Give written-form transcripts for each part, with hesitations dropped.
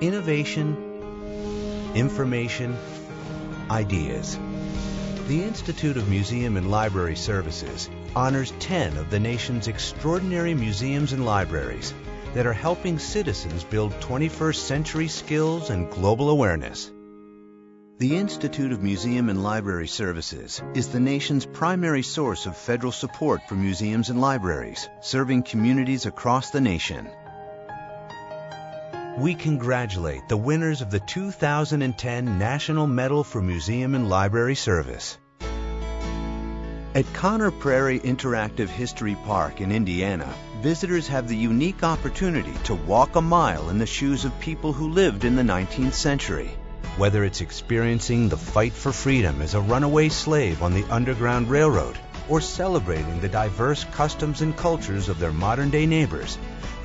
Innovation, information, ideas. The Institute of Museum and Library Services honors 10 of the nation's extraordinary museums and libraries that are helping citizens build 21st century skills and global awareness. The Institute of Museum and Library Services is the nation's primary source of federal support for museums and libraries, serving communities across the nation. We congratulate the winners of the 2010 National Medal for Museum and Library Service. At Connor Prairie Interactive History Park in Indiana, visitors have the unique opportunity to walk a mile in the shoes of people who lived in the 19th century. Whether it's experiencing the fight for freedom as a runaway slave on the Underground Railroad or celebrating the diverse customs and cultures of their modern-day neighbors,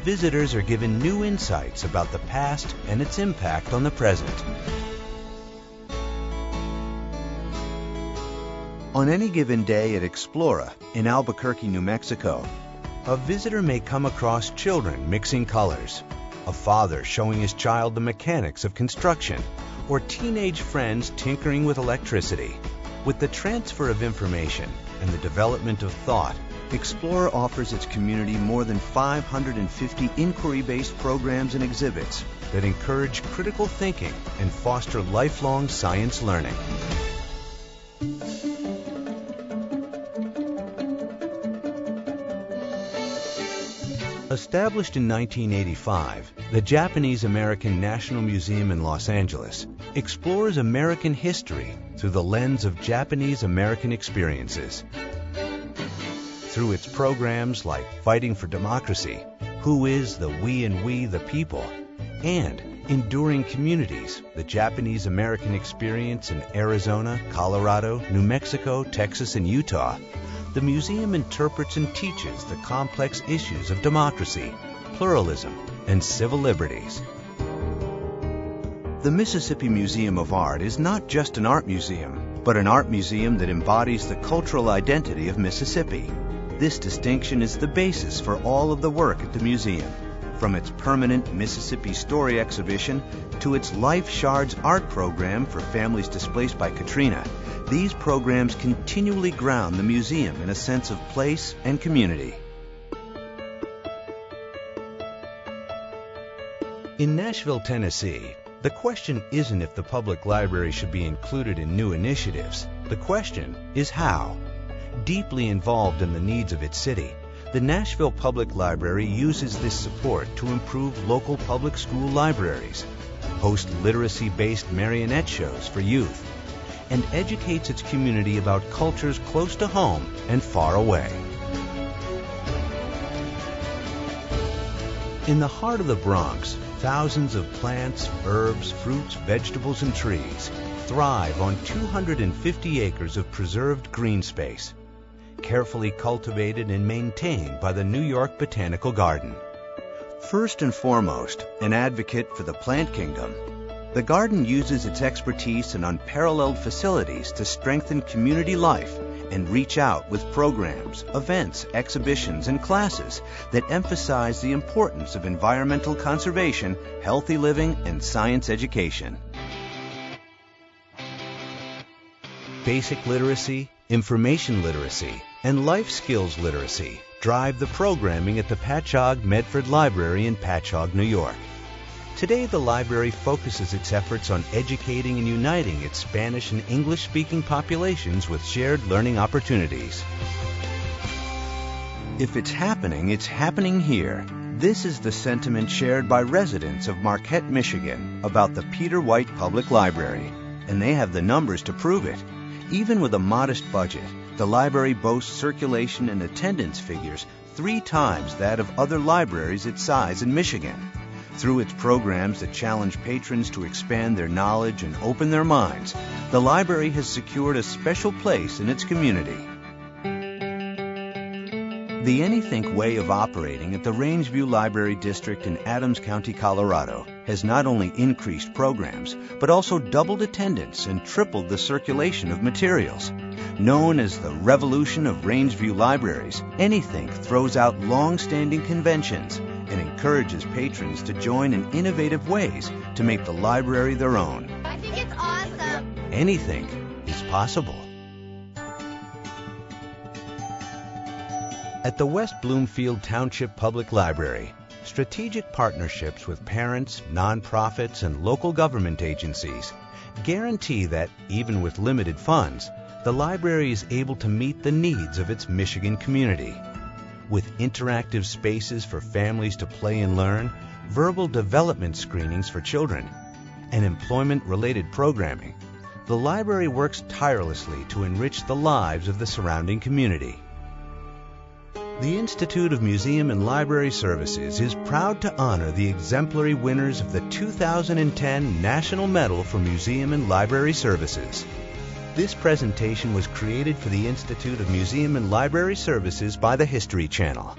visitors are given new insights about the past and its impact on the present. On any given day at Explora in Albuquerque, New Mexico, a visitor may come across children mixing colors, a father showing his child the mechanics of construction, or teenage friends tinkering with electricity. With the transfer of information and the development of thought, Explora offers its community more than 550 inquiry-based programs and exhibits that encourage critical thinking and foster lifelong science learning. Established in 1985, the Japanese-American National Museum in Los Angeles explores American history through the lens of Japanese-American experiences. Through its programs like Fighting for Democracy, Who is the We and We the People, and Enduring Communities, the Japanese-American experience in Arizona, Colorado, New Mexico, Texas, and Utah, the museum interprets and teaches the complex issues of democracy, pluralism, and civil liberties. The Mississippi Museum of Art is not just an art museum, but an art museum that embodies the cultural identity of Mississippi. This distinction is the basis for all of the work at the museum, from its permanent Mississippi Story exhibition to its Life Shards art program for families displaced by Katrina. These programs continually ground the museum in a sense of place and community. In Nashville, Tennessee, the question isn't if the public library should be included in new initiatives. The question is how. Deeply involved in the needs of its city, the Nashville Public Library uses this support to improve local public school libraries, host literacy-based marionette shows for youth, and educates its community about cultures close to home and far away. In the heart of the Bronx, thousands of plants, herbs, fruits, vegetables, and trees thrive on 250 acres of preserved green space, carefully cultivated and maintained by the New York Botanical Garden. First and foremost, an advocate for the plant kingdom, the garden uses its expertise and unparalleled facilities to strengthen community life and reach out with programs, events, exhibitions, and classes that emphasize the importance of environmental conservation, healthy living, and science education. Basic literacy, information literacy, and life skills literacy drive the programming at the Patchogue Medford Library in Patchogue, New York. Today, the library focuses its efforts on educating and uniting its Spanish and English-speaking populations with shared learning opportunities. If it's happening here. This is the sentiment shared by residents of Marquette, Michigan, about the Peter White Public Library, and they have the numbers to prove it. Even with a modest budget, the library boasts circulation and attendance figures 3 times that of other libraries its size in Michigan. Through its programs that challenge patrons to expand their knowledge and open their minds, the library has secured a special place in its community. The Anythink way of operating at the Rangeview Library District in Adams County, Colorado, has not only increased programs, but also doubled attendance and tripled the circulation of materials. Known as the Revolution of Rangeview Libraries, Anythink throws out long-standing conventions and encourages patrons to join in innovative ways to make the library their own. I think it's awesome. Anything is possible. At the West Bloomfield Township Public Library, strategic partnerships with parents, nonprofits, and local government agencies guarantee that, even with limited funds, the library is able to meet the needs of its Michigan community. With interactive spaces for families to play and learn, verbal development screenings for children, and employment-related programming, the library works tirelessly to enrich the lives of the surrounding community. The Institute of Museum and Library Services is proud to honor the exemplary winners of the 2010 National Medal for Museum and Library Services. This presentation was created for the Institute of Museum and Library Services by the History Channel.